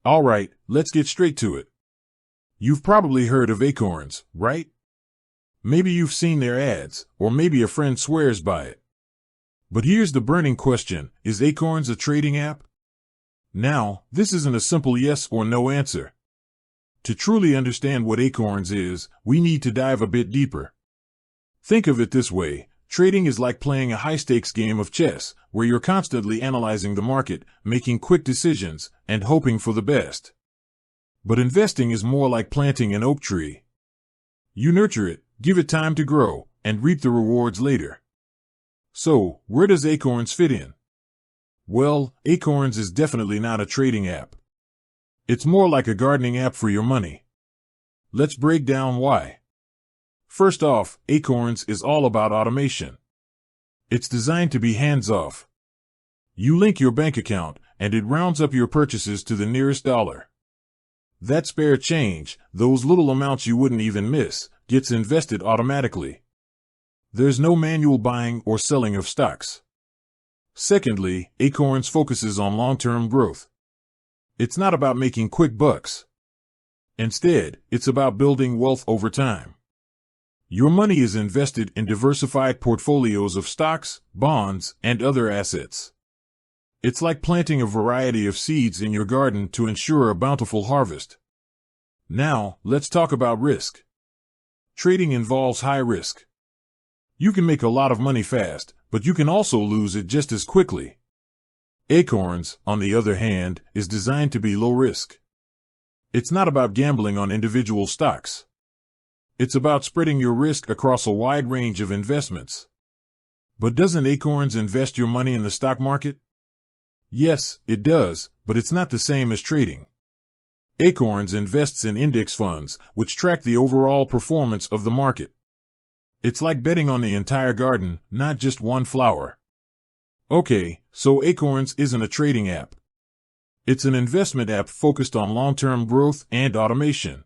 Alright, let's get straight to it. You've probably heard of Acorns, right? Maybe you've seen their ads, or maybe a friend swears by it. But here's the burning question, is Acorns a trading app? Now, this isn't a simple yes or no answer. To truly understand what Acorns is, we need to dive a bit deeper. Think of it this way, trading is like playing a high-stakes game of chess, where you're constantly analyzing the market, making quick decisions, and hoping for the best. But investing is more like planting an oak tree. You nurture it, give it time to grow, and reap the rewards later. So, where does Acorns fit in? Well, Acorns is definitely not a trading app. It's more like a gardening app for your money. Let's break down why. First off, Acorns is all about automation. It's designed to be hands-off. You link your bank account, and it rounds up your purchases to the nearest dollar. That spare change, those little amounts you wouldn't even miss, gets invested automatically. There's no manual buying or selling of stocks. Secondly, Acorns focuses on long-term growth. It's not about making quick bucks. Instead, it's about building wealth over time. Your money is invested in diversified portfolios of stocks, bonds, and other assets. It's like planting a variety of seeds in your garden to ensure a bountiful harvest. Now, let's talk about risk. Trading involves high risk. You can make a lot of money fast, but you can also lose it just as quickly. Acorns, on the other hand, is designed to be low risk. It's not about gambling on individual stocks. It's about spreading your risk across a wide range of investments. But doesn't Acorns invest your money in the stock market? Yes, it does, but it's not the same as trading. Acorns invests in index funds, which track the overall performance of the market. It's like betting on the entire garden, not just one flower. Okay, so Acorns isn't a trading app. It's an investment app focused on long-term growth and automation.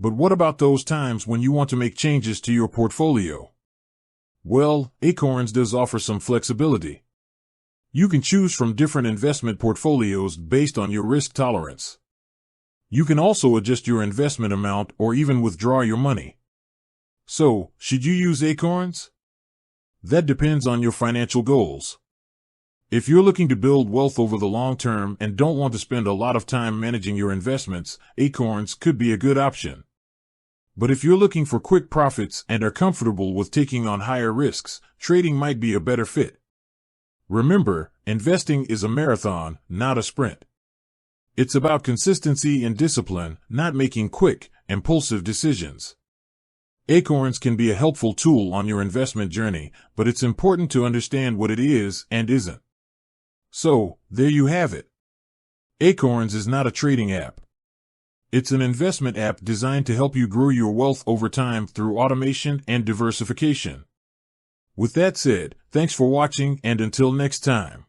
But what about those times when you want to make changes to your portfolio? Well, Acorns does offer some flexibility. You can choose from different investment portfolios based on your risk tolerance. You can also adjust your investment amount or even withdraw your money. So, should you use Acorns? That depends on your financial goals. If you're looking to build wealth over the long term and don't want to spend a lot of time managing your investments, Acorns could be a good option. But if you're looking for quick profits and are comfortable with taking on higher risks, trading might be a better fit. Remember, investing is a marathon, not a sprint. It's about consistency and discipline, not making quick, impulsive decisions. Acorns can be a helpful tool on your investment journey, but it's important to understand what it is and isn't. So, there you have it. Acorns is not a trading app. It's an investment app designed to help you grow your wealth over time through automation and diversification. With that said, thanks for watching, and until next time.